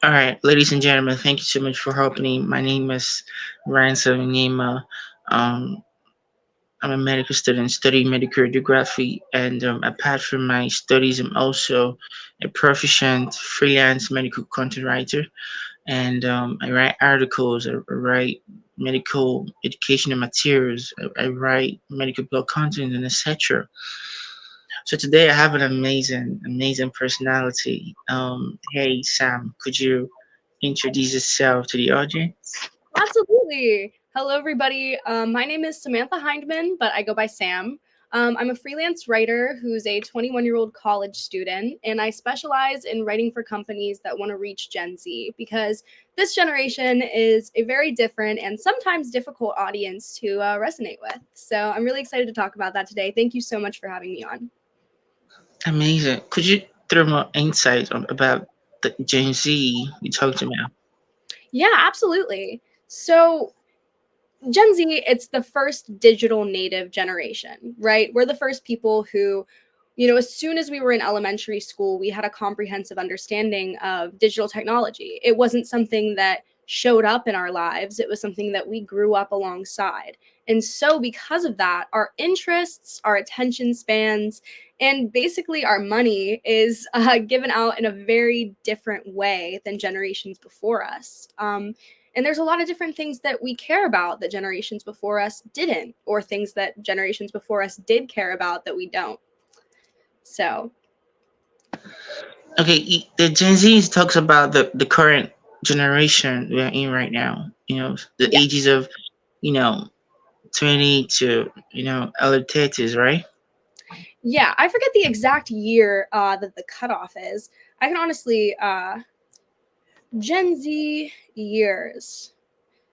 All right, ladies and gentlemen, thank you so much for helping. My name is Ransom Nima. Um, I'm a medical student studying medical radiography, and apart from my studies, I'm also a proficient freelance medical content writer. And I write articles, I write medical educational materials, I write medical blog content, and etc. So today I have an amazing personality. Hey Sam, could you introduce yourself to the audience? Absolutely. Hello, everybody. My name is Samantha Hindman, but I go by Sam. I'm a freelance writer who's a 21-year-old college student, and I specialize in writing for companies that want to reach Gen Z because this generation is a very different and sometimes difficult audience to resonate with. So I'm really excited to talk about that today. Thank you so much for having me on. Amazing. Could you throw more insight about the Gen Z you talked about? Yeah, absolutely. So Gen Z, it's the first digital native generation, right? We're the first people who, as soon as we were in elementary school, we had a comprehensive understanding of digital technology. It wasn't something that showed up in our lives, it was something that we grew up alongside. And so, because of that, our interests, our attention spans, and basically our money is given out in a very different way than generations before us. And there's a lot of different things that we care about that generations before us didn't, or things that generations before us did care about that we don't. So, Okay, the Gen Z talks about the current generation we're in right now. The yeah. ages of, you know, 20 to, early 30s, right? Yeah, I forget the exact year that the cutoff is. I can honestly, Gen Z years.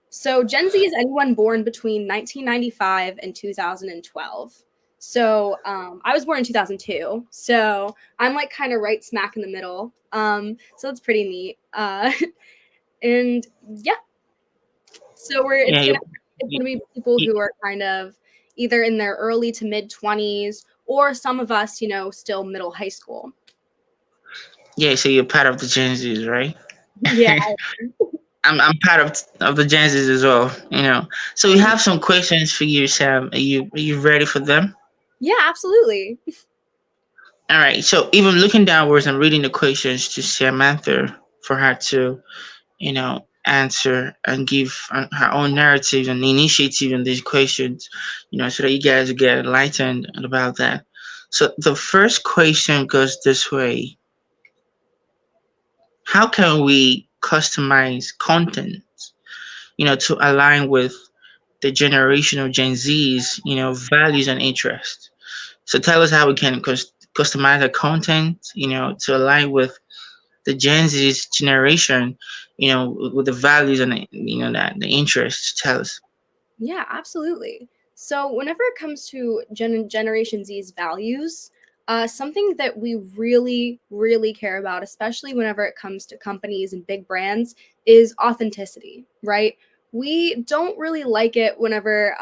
So Gen Z is anyone born between 1995 and 2012. So I was born in 2002. So I'm like kind of right smack in the middle. So that's pretty neat. And yeah, so we're Yeah, it's you, gonna be people you, who are kind of either in their early to mid 20s, or some of us, still middle high school. yeah. So you're part of the Gen Zs, right? Yeah. I'm part of the Gen Zs as well. So we have some questions for you, Sam. Are you ready for them? Yeah, absolutely. All right. So even looking downwards, I'm reading the questions to Samantha for her to, answer and give her own narrative and initiative in these questions, so that you guys will get enlightened about that. So the first question goes this way: how can we customize content, to align with the generation of Gen Z's, values and interests? So tell us how we can customize our content, to align with the Gen Z's generation, with the values and that the interests. Tell us. Yeah, absolutely. So, whenever it comes to Generation Z's values, something that we really, really care about, especially whenever it comes to companies and big brands, is authenticity, right? We don't really like it whenever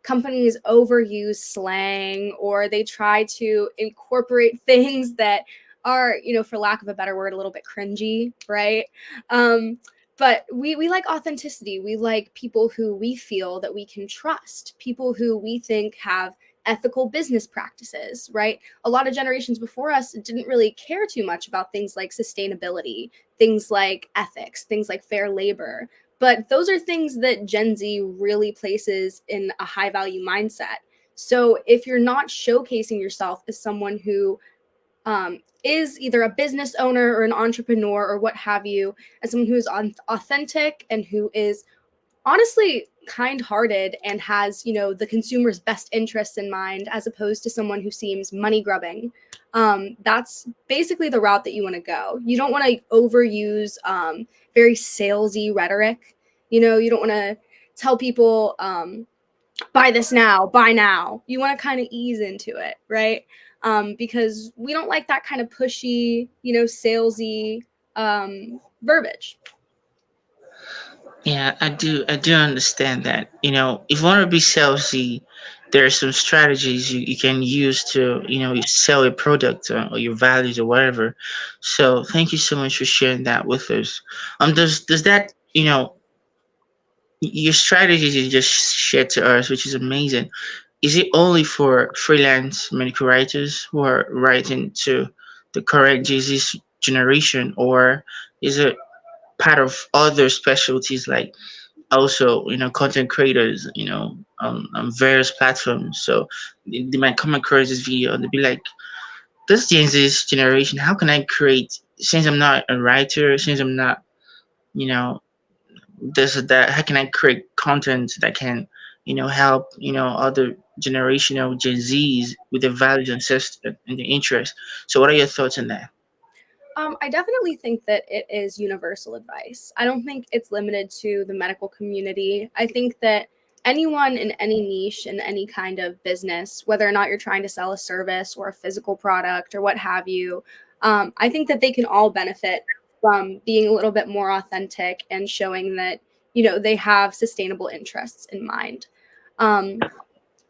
companies overuse slang or they try to incorporate things that are, for lack of a better word, a little bit cringy, right? Um, but we like authenticity. We like people who we feel that we can trust, people who we think have ethical business practices, right? A lot of generations before us didn't really care too much about things like sustainability, things like ethics, things like fair labor. But those are things that Gen Z really places in a high value mindset. So if you're not showcasing yourself as someone who is either a business owner or an entrepreneur or what have you, as someone who is authentic and who is honestly kind-hearted and has, the consumer's best interests in mind, as opposed to someone who seems money grubbing. That's basically the route that you want to go. You don't want to overuse very salesy rhetoric. You don't want to tell people buy this now, buy now. You want to kind of ease into it, right? Because we don't like that kind of pushy, salesy verbiage. Yeah, I do understand that. If you want to be salesy, there are some strategies you can use to, you sell a product, or your values or whatever. So thank you so much for sharing that with us. Does that, your strategies you just shared to us, which is amazing. Is it only for freelance medical writers who are writing to the current disease generation, or is it part of other specialties, like also, content creators, on various platforms? So they might come across this video and they'll be like, this Gen Z generation, how can I create, since I'm not a writer, since I'm not, you know this or that, how can I create content that can, help, other generational Gen Zs with their values and and their interests? So what are your thoughts on that? I definitely think that it is universal advice. I don't think it's limited to the medical community. I think that anyone in any niche in any kind of business, whether or not you're trying to sell a service or a physical product or what have you, I think that they can all benefit from being a little bit more authentic and showing that, they have sustainable interests in mind. Um,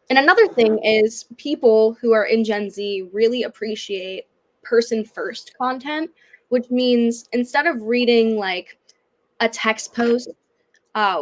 and another thing is people who are in Gen Z really appreciate person first content, which means instead of reading like a text post,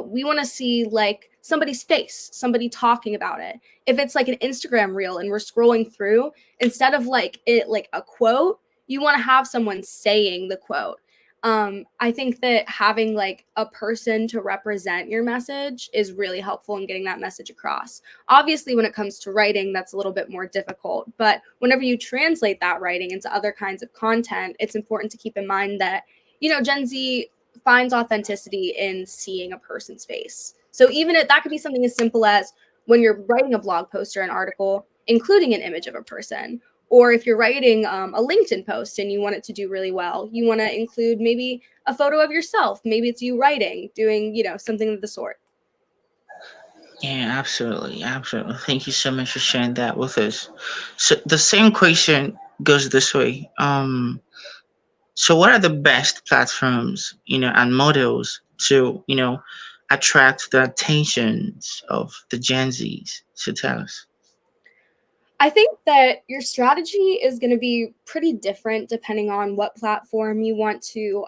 we want to see like somebody's face, somebody talking about it. If it's like an Instagram reel and we're scrolling through, instead of like it like a quote, you want to have someone saying the quote. I think that having like a person to represent your message is really helpful in getting that message across. Obviously, when it comes to writing, that's a little bit more difficult. But whenever you translate that writing into other kinds of content, it's important to keep in mind that, Gen Z finds authenticity in seeing a person's face. So even if that could be something as simple as when you're writing a blog post or an article, including an image of a person. Or if you're writing a LinkedIn post and you want it to do really well, you want to include maybe a photo of yourself. Maybe it's you writing, doing, something of the sort. Yeah, absolutely, absolutely. Thank you so much for sharing that with us. So the same question goes this way. So what are the best platforms, and models to, attract the attentions of the Gen Zs? So tell us. I think that your strategy is going to be pretty different depending on what platform you want to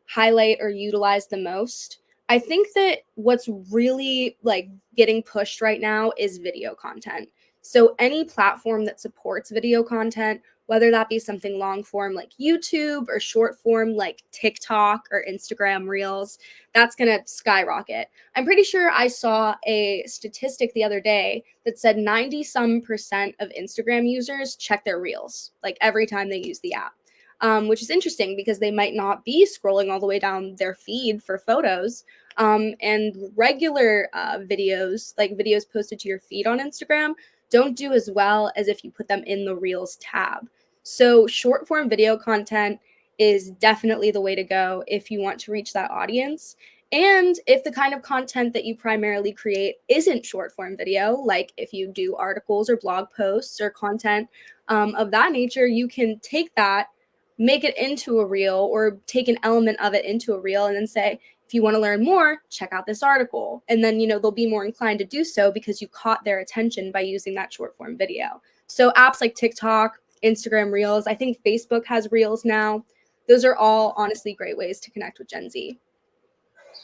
highlight or utilize the most. I think that what's really like getting pushed right now is video content. So any platform that supports video content, whether that be something long form like YouTube or short form like TikTok or Instagram Reels, that's going to skyrocket. I'm pretty sure I saw a statistic the other day that said 90 some percent of Instagram users check their reels like every time they use the app. Which is interesting because they might not be scrolling all the way down their feed for photos. And regular videos, like videos posted to your feed on Instagram, don't do as well as if you put them in the Reels tab. So, short form video content is definitely the way to go if you want to reach that audience. And if the kind of content that you primarily create isn't short form video, like if you do articles or blog posts or content of that nature, you can take that, make it into a reel or take an element of it into a reel and then say, if you want to learn more, check out this article. And then, they'll be more inclined to do so because you caught their attention by using that short form video. So apps like TikTok, Instagram Reels, I think Facebook has Reels now. Those are all honestly great ways to connect with Gen Z.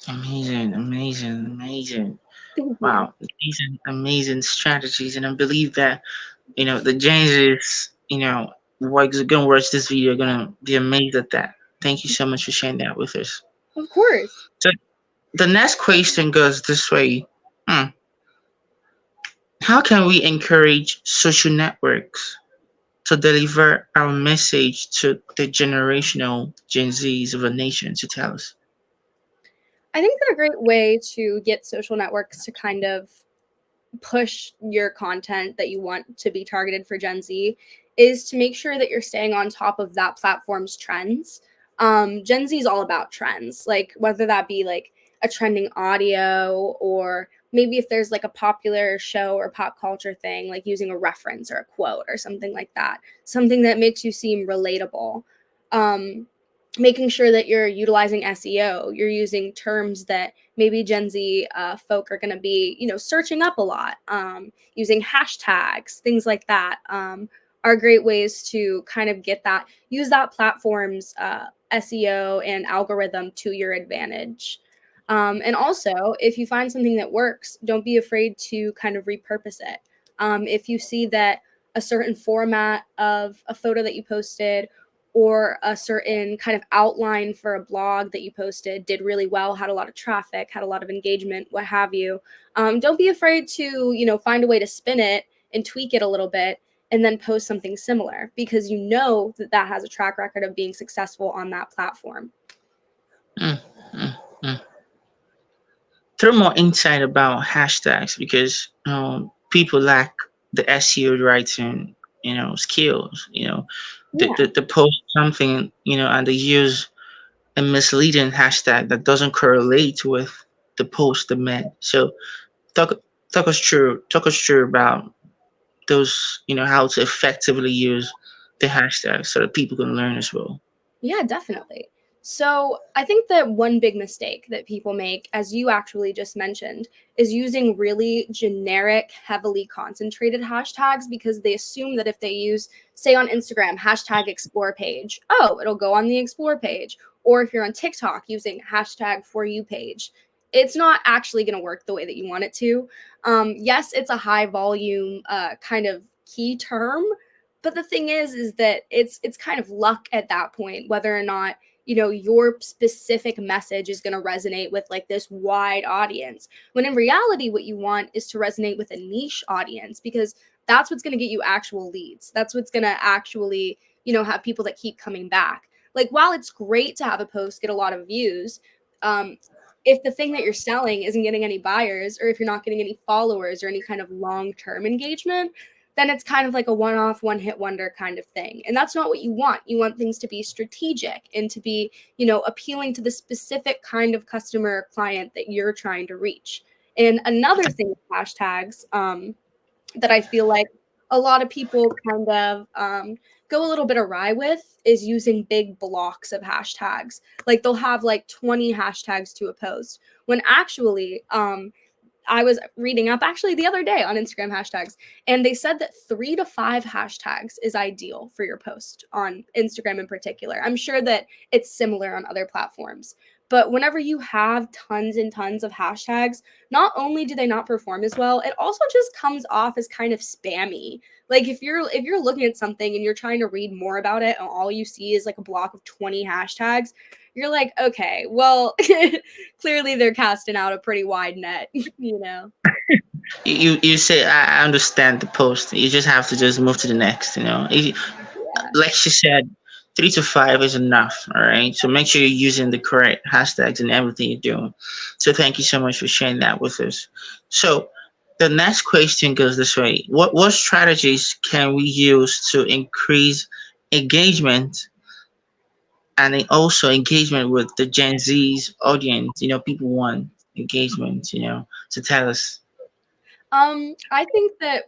Amazing, amazing, amazing. Thank you. Wow, amazing, amazing strategies. And I believe that, the Gen Zs, what's gonna watch this video are gonna be amazed at that. Thank you so much for sharing that with us. Of course. So the next question goes this way. Hmm. How can we encourage social networks to deliver our message to the generational Gen Zs of a nation? To tell us. I think that a great way to get social networks to kind of push your content that you want to be targeted for Gen Z is to make sure that you're staying on top of that platform's trends. Gen Z is all about trends, like whether that be like a trending audio or maybe if there's like a popular show or pop culture thing, like using a reference or a quote or something like that, something that makes you seem relatable. Um, making sure that you're utilizing SEO, you're using terms that maybe Gen Z folk are going to be, searching up a lot, using hashtags, things like that, are great ways to kind of use that platform's SEO and algorithm to your advantage. And also, if you find something that works, don't be afraid to kind of repurpose it. If you see that a certain format of a photo that you posted or a certain kind of outline for a blog that you posted did really well, had a lot of traffic, had a lot of engagement, what have you, don't be afraid to, find a way to spin it and tweak it a little bit and then post something similar because you know that that has a track record of being successful on that platform. Mm, mm, mm. Throw more insight about hashtags because people lack the SEO writing, skills. Yeah. The post something, and they use a misleading hashtag that doesn't correlate with the post they made. So talk talk us through about those, how to effectively use the hashtag so that people can learn as well. Yeah, definitely. So I think that one big mistake that people make, as you actually just mentioned, is using really generic, heavily concentrated hashtags because they assume that if they use, say on Instagram, hashtag explore page, oh, it'll go on the explore page. Or if you're on TikTok using hashtag for you page, it's not actually going to work the way that you want it to. Yes, it's a high volume kind of key term, but the thing is that it's kind of luck at that point whether or not your specific message is going to resonate with like this wide audience, when in reality what you want is to resonate with a niche audience because that's what's going to get you actual leads, that's what's going to actually have people that keep coming back. Like while it's great to have a post get a lot of views, um, if the thing that you're selling isn't getting any buyers or if you're not getting any followers or any kind of long-term engagement, then it's kind of like a one-off, one-hit wonder kind of thing. And that's not what you want. You want things to be strategic and to be, appealing to the specific kind of customer or client that you're trying to reach. And another thing with hashtags that I feel like a lot of people kind of go a little bit awry with is using big blocks of hashtags. Like they'll have like 20 hashtags to a post when actually I was reading up actually the other day on Instagram hashtags, and they said that 3 to 5 hashtags is ideal for your post on Instagram in particular. I'm sure that it's similar on other platforms. But whenever you have tons and tons of hashtags, not only do they not perform as well, it also just comes off as kind of spammy. Like if you're looking at something and you're trying to read more about it and all you see is like a block of 20 hashtags, you're like, okay, well, clearly they're casting out a pretty wide net, you know? You say I understand the post. You just have to just move to the next. Yeah. Like she said, 3 to 5 is enough. All right. So make sure you're using the correct hashtags and everything you're doing. So thank you so much for sharing that with us. So the next question goes this way: what strategies can we use to increase engagement and then also engagement with the Gen Z's audience? People want engagement. So tell us. I think that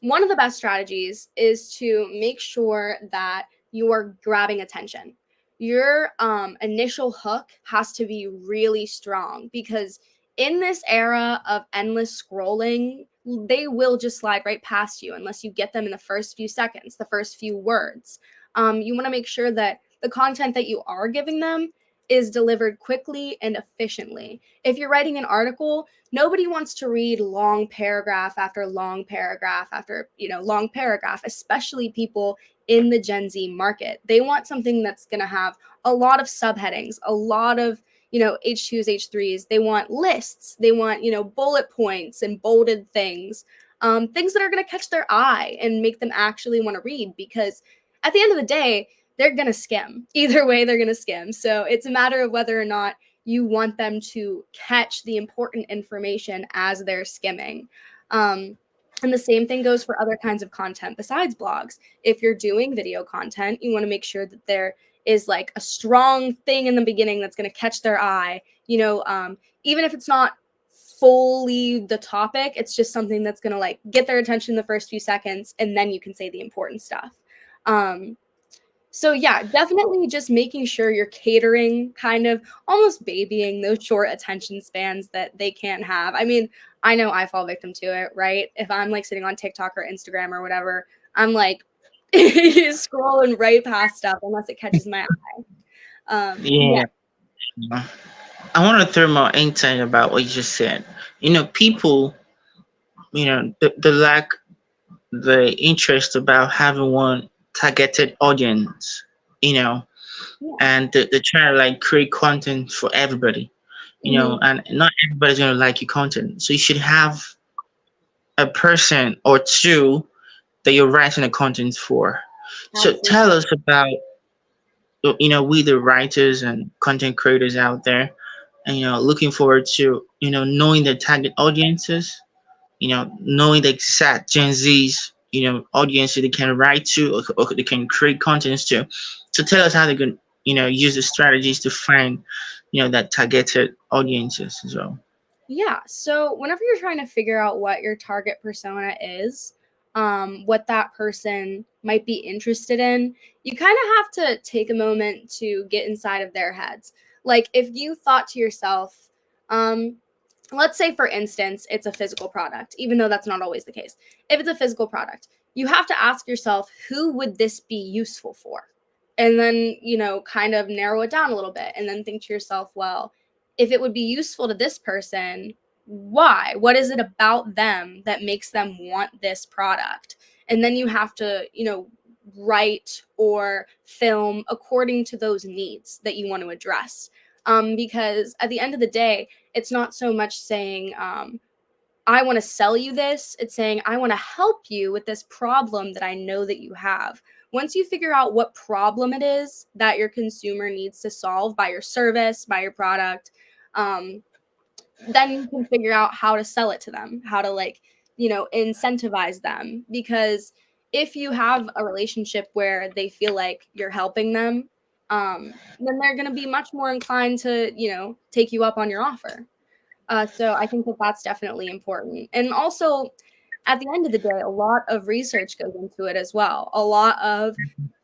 one of the best strategies is to make sure that you are grabbing attention. Your initial hook has to be really strong because in this era of endless scrolling, they will just slide right past you unless you get them in the first few seconds, the first few words. You want to make sure that the content that you are giving them is delivered quickly and efficiently. If you're writing an article, nobody wants to read long paragraph after long paragraph after long paragraph, especially people in the Gen Z market. They want something that's going to have a lot of subheadings, a lot of H2s, H3s. They want lists, they want bullet points and bolded things, things that are going to catch their eye and make them actually want to read, because at the end of the day they're going to skim either way. They're going to skim, so it's a matter of whether or not you want them to catch the important information as they're skimming. Um, and the same thing goes for other kinds of content besides blogs. If you're doing video content, you want to make sure that there is like a strong thing in the beginning that's going to catch their eye. Even if it's not fully the topic, it's just something that's going to like get their attention in the first few seconds, and then you can say the important stuff. Um, So yeah, definitely just making sure you're catering, kind of almost babying those short attention spans that they can't have. I mean, I know I fall victim to it, right? If I'm like sitting on TikTok or Instagram or whatever, I'm like scrolling right past stuff unless it catches my eye. Yeah. Yeah. I want to throw more insight about what you just said. People, the lack the interest about having one targeted audience, you know, Yeah. and they're trying to like create content for everybody, Hmm. and not everybody's gonna like your content. So you should have a person or two that you're writing the content for. So tell Absolutely. us about, we the writers and content creators out there, and looking forward to knowing the target audiences, knowing the exact Gen Z's, audience that they can write to, or they can create contents to. So tell us how they can, use the strategies to find, that targeted audiences as well. Yeah. So whenever you're trying to figure out what your target persona is, what that person might be interested in, you kind of have to take a moment to get inside of their heads. Like if you thought to yourself, um, let's say for instance, it's a physical product, even though that's not always the case. If it's a physical product, you have to ask yourself, who would this be useful for? And then, kind of narrow it down a little bit and then think to yourself, well, if it would be useful to this person, why? What is it about them that makes them want this product? And then you have to, write or film according to those needs that you want to address. Because at the end of the day, it's not so much saying, I want to sell you this. It's saying, I want to help you with this problem that I know that you have. Once you figure out what problem it is that your consumer needs to solve by your service, by your product, um, then you can figure out how to sell it to them, how to like, incentivize them. Because if you have a relationship where they feel like you're helping them, then they're going to be much more inclined to, take you up on your offer. So I think that that's definitely important. And also, at the end of the day, a lot of research goes into it as well. A lot of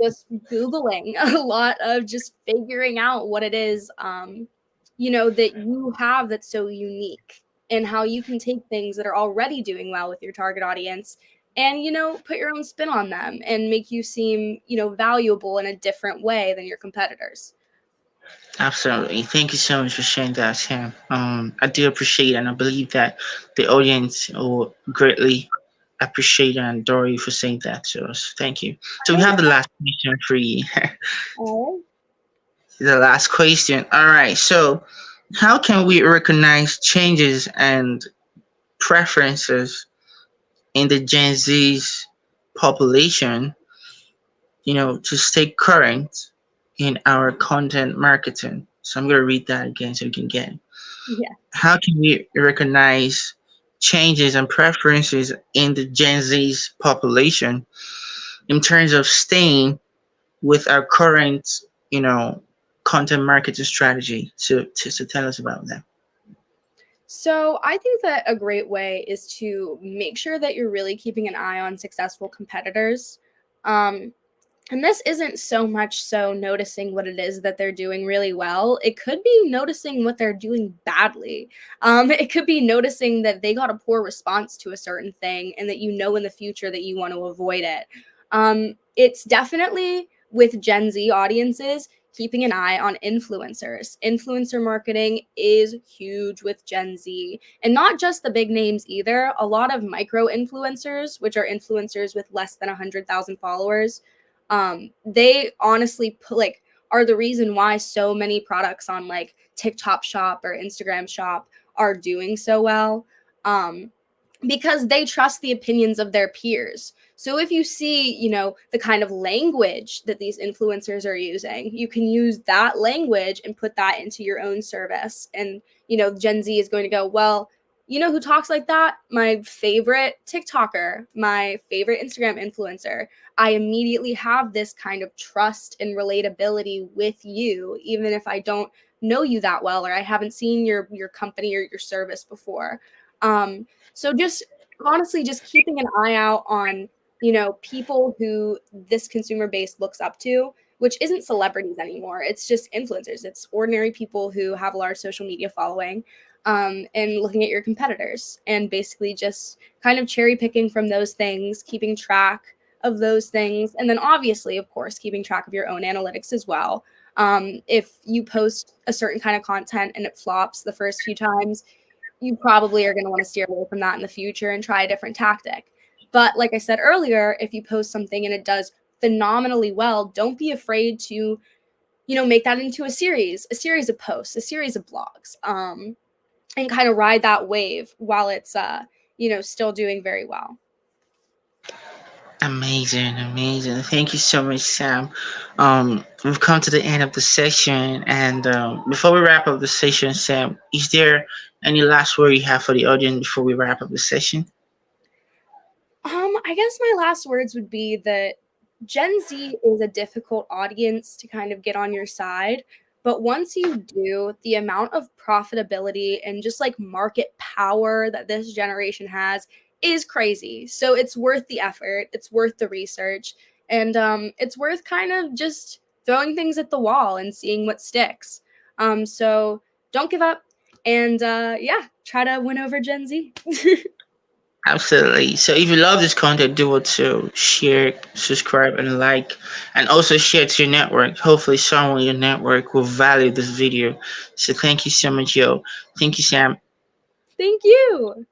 just Googling, a lot of just figuring out what it is, that you have that's so unique and how you can take things that are already doing well with your target audience and, put your own spin on them and make you seem, valuable in a different way than your competitors. Absolutely. Thank you so much for sharing that, Sam. I do appreciate it, and I believe that the audience will greatly appreciate and adore you for saying that to us. Thank you. So we have the last question for you. All The last question. All right. So, how can we recognize changes and preferences in the Gen Z's population, to stay current in our content marketing? So, I'm going to read that again so you can get it. right. How can we recognize changes and preferences in the Gen Z's population in terms of staying with our current, you know, content marketing strategy? To tell us about that. So I think that a great way is to make sure that you're really keeping an eye on successful competitors. Um, and this isn't so much so noticing what it is that they're doing really well. It could be noticing what they're doing badly. It could be noticing that they got a poor response to a certain thing and that you know in the future that you want to avoid it. It's definitely with Gen Z audiences keeping an eye on influencers. Influencer marketing is huge with Gen Z, and not just the big names either. A lot of micro influencers, which are influencers with less than 100,000 followers, they honestly put like are the reason why so many products on like TikTok shop or Instagram shop are doing so well. Um, because they trust the opinions of their peers. So if you see, the kind of language that these influencers are using, you can use that language and put that into your own service. And, Gen Z is going to go, well, who talks like that? My favorite TikToker, my favorite Instagram influencer. I immediately have this kind of trust and relatability with you, even if I don't know you that well or I haven't seen your company or your service before. So just honestly, just keeping an eye out on, people who this consumer base looks up to, which isn't celebrities anymore. It's just influencers. It's ordinary people who have a large social media following, and looking at your competitors and basically just kind of cherry picking from those things, keeping track of those things, and then obviously, of course, keeping track of your own analytics as well. If you post a certain kind of content and it flops the first few times, you probably are going to want to steer away from that in the future and try a different tactic. But like I said earlier, if you post something and it does phenomenally well, don't be afraid to, make that into a series of posts, a series of blogs, and kind of ride that wave while it's, still doing very well. Amazing, amazing. Thank you so much, Sam. We've come to the end of the session, and before we wrap up the session, Sam, is there any last word you have for the audience before we wrap up the session? I guess my last words would be that Gen Z is a difficult audience to kind of get on your side. But once you do, the amount of profitability and just like market power that this generation has is crazy. So it's worth the effort, it's worth the research, and it's worth kind of just throwing things at the wall and seeing what sticks. So don't give up, and yeah, try to win over Gen Z. Absolutely. So if you love this content, do it to share, subscribe, and like, and also share to your network. Hopefully, someone in your network will value this video. So thank you so much, yo. Thank you, Sam. Thank you.